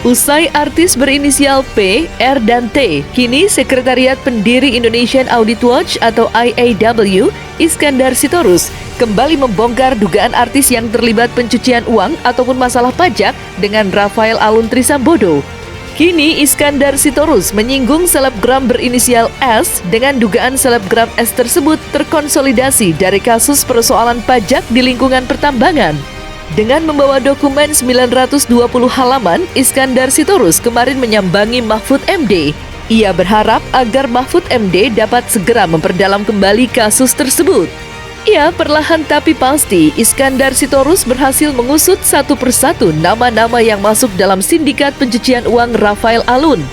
Usai artis berinisial P, R, dan T, kini Sekretariat Pendiri Indonesian Audit Watch atau IAW, Iskandar Sitorus, kembali membongkar dugaan artis yang terlibat pencucian uang ataupun masalah pajak dengan Rafael Alun Trisambodo. Kini Iskandar Sitorus menyinggung selebgram berinisial S dengan dugaan selebgram S tersebut terkonsolidasi dari kasus persoalan pajak di lingkungan pertambangan. Dengan membawa dokumen 920 halaman, Iskandar Sitorus kemarin menyambangi Mahfud MD. Ia berharap agar Mahfud MD dapat segera memperdalam kembali kasus tersebut. Ya, perlahan tapi pasti, Iskandar Sitorus berhasil mengusut satu persatu nama-nama yang masuk dalam sindikat pencucian uang Rafael Alun.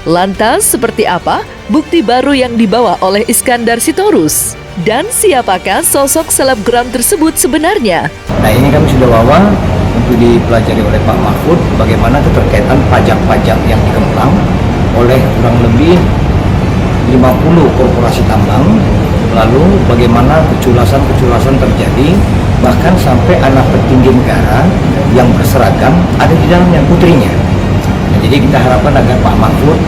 Lantas, seperti apa bukti baru yang dibawa oleh Iskandar Sitorus? Dan siapakah sosok selebgram tersebut sebenarnya? Nah, ini kami sudah bawa untuk dipelajari oleh Pak Mahfud bagaimana keterkaitan pajak-pajak yang dikemplang oleh kurang lebih 50 korporasi tambang, lalu bagaimana keculasan-keculasan terjadi, bahkan sampai anak petinggi negara yang berseragam ada di dalamnya, putrinya. Nah, jadi kita harapkan agar Pak Mahfud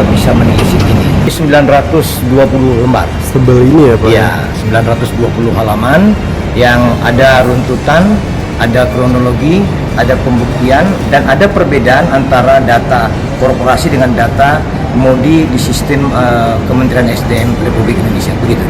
bisa menelisik ini. 920 lembar. Sebel ini ya Pak? Ya, 920 halaman yang ada runtutan, ada kronologi, ada pembuktian, dan ada perbedaan antara data korporasi dengan data modi di sistem Kementerian SDM Republik Indonesia. Begitu.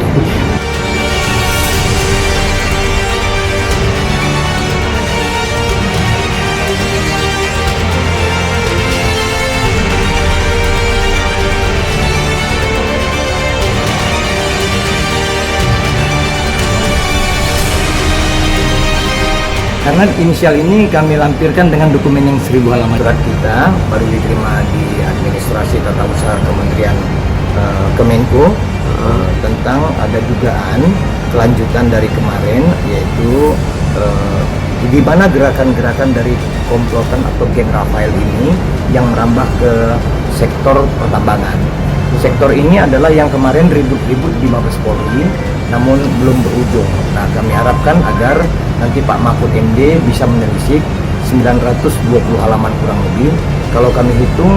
Karena inisial ini kami lampirkan dengan dokumen yang 1000 halaman. Surat kita baru diterima di administrasi tata usaha Kementerian Kemenko tentang ada dugaan kelanjutan dari kemarin, yaitu di mana gerakan-gerakan dari komplotan atau geng Rafael ini yang merambah ke sektor pertambangan. Sektor ini adalah yang kemarin ribut-ribut di Mabes Polri, namun belum berujung. Nah, kami harapkan agar nanti Pak Mahfud MD bisa menelisik 920 halaman kurang lebih. Kalau kami hitung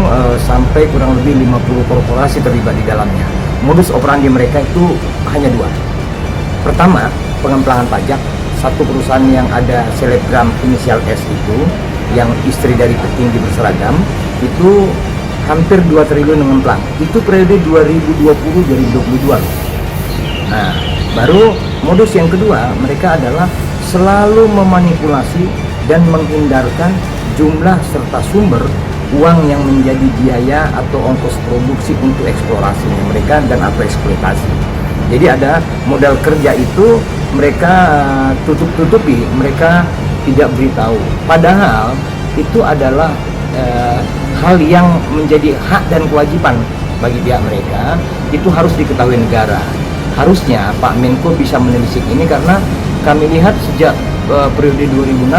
sampai kurang lebih 50 korporasi terlibat di dalamnya. Modus operandi mereka itu hanya dua. Pertama, pengemplangan pajak. Satu perusahaan yang ada selebgram inisial S itu, yang istri dari petinggi berseragam, itu hampir 2 triliun mengemplang. Itu periode 2020-2022. Nah, baru modus yang kedua, mereka adalah selalu memanipulasi dan menghindarkan jumlah serta sumber uang yang menjadi biaya atau ongkos produksi untuk eksplorasinya mereka dan atau eksploitasi. Jadi ada modal kerja itu mereka tutup-tutupi, mereka tidak beritahu. Padahal itu adalah hal yang menjadi hak dan kewajiban bagi pihak mereka, itu harus diketahui negara. Harusnya Pak Menko bisa menelisik ini karena kami lihat sejak periode 2016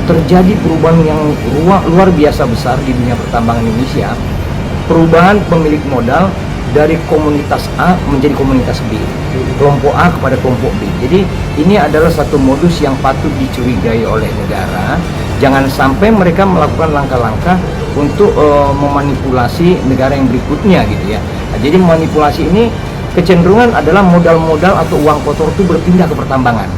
terjadi perubahan yang luar biasa besar di dunia pertambangan Indonesia. Perubahan pemilik modal dari komunitas A menjadi komunitas B, kelompok A kepada kelompok B. Jadi ini adalah satu modus yang patut dicurigai oleh negara. Jangan sampai mereka melakukan langkah-langkah untuk memanipulasi negara yang berikutnya gitu ya. Nah, jadi manipulasi ini kecenderungan adalah modal-modal atau uang kotor itu berpindah ke pertambangan.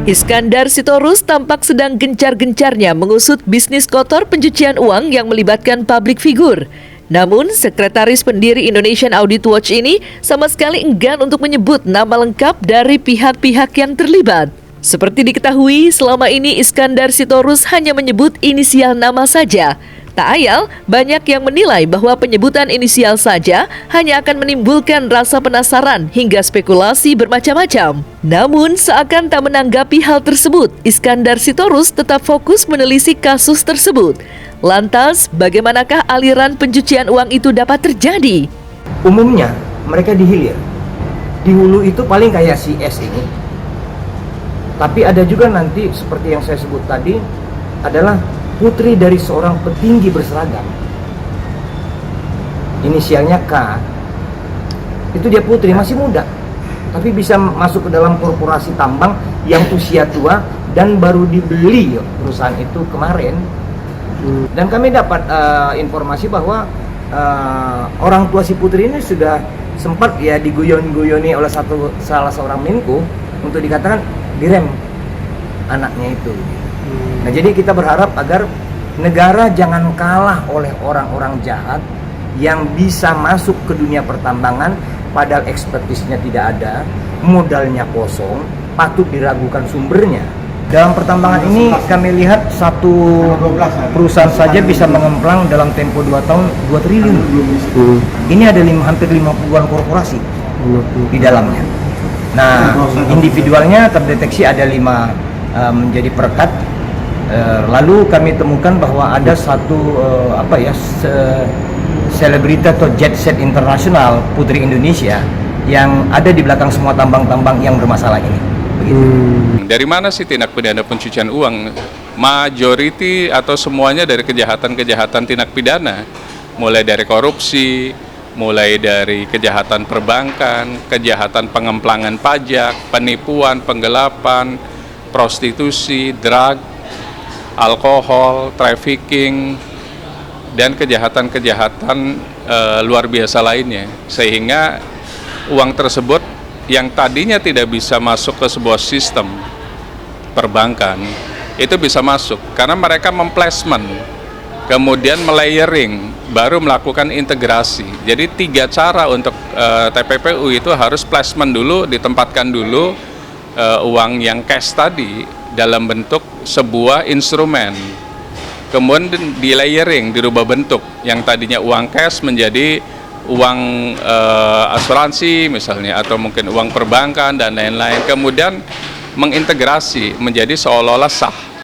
Iskandar Sitorus tampak sedang gencar-gencarnya mengusut bisnis kotor pencucian uang yang melibatkan publik figur. Namun, Sekretaris Pendiri Indonesian Audit Watch ini sama sekali enggan untuk menyebut nama lengkap dari pihak-pihak yang terlibat. Seperti diketahui, selama ini Iskandar Sitorus hanya menyebut inisial nama saja. Tak ayal, banyak yang menilai bahwa penyebutan inisial saja hanya akan menimbulkan rasa penasaran hingga spekulasi bermacam-macam. Namun, seakan tak menanggapi hal tersebut, Iskandar Sitorus tetap fokus menelisik kasus tersebut. Lantas, bagaimanakah aliran pencucian uang itu dapat terjadi? Umumnya, mereka dihilir. Di hulu itu paling kayak si S ini. Tapi ada juga nanti, seperti yang saya sebut tadi, adalah putri dari seorang petinggi berseragam, inisialnya K. Itu dia putri, masih muda, tapi bisa masuk ke dalam korporasi tambang yang usia tua dan baru dibeli perusahaan itu kemarin. Dan kami dapat informasi bahwa orang tua si putri ini sudah sempat ya diguyon-guyoni oleh salah seorang Menko untuk dikatakan direm anaknya itu. Nah, jadi kita berharap agar negara jangan kalah oleh orang-orang jahat yang bisa masuk ke dunia pertambangan padahal ekspertisnya tidak ada, modalnya kosong, patut diragukan sumbernya. Dalam pertambangan ini kami lihat satu perusahaan saja bisa mengemplang dalam tempo 2 tahun 2 triliun. Ini ada hampir 50-an korporasi di dalamnya. Nah, individualnya terdeteksi ada 5 menjadi perekat. Lalu kami temukan bahwa ada satu selebriti atau jet set internasional putri Indonesia yang ada di belakang semua tambang-tambang yang bermasalah ini. Begitu. Dari mana sih tindak pidana pencucian uang? Majority atau semuanya dari kejahatan-kejahatan tindak pidana, mulai dari korupsi, mulai dari kejahatan perbankan, kejahatan pengemplangan pajak, penipuan, penggelapan, prostitusi, drug, alkohol, trafficking, dan kejahatan-kejahatan luar biasa lainnya. Sehingga uang tersebut yang tadinya tidak bisa masuk ke sebuah sistem perbankan, itu bisa masuk karena mereka memplacement, kemudian melayering, baru melakukan integrasi. Jadi 3 cara untuk TPPU itu harus placement dulu, ditempatkan dulu uang yang cash tadi dalam bentuk sebuah instrumen, kemudian di layering, dirubah bentuk, yang tadinya uang cash menjadi uang asuransi misalnya, atau mungkin uang perbankan dan lain-lain, kemudian mengintegrasi menjadi seolah-olah sah.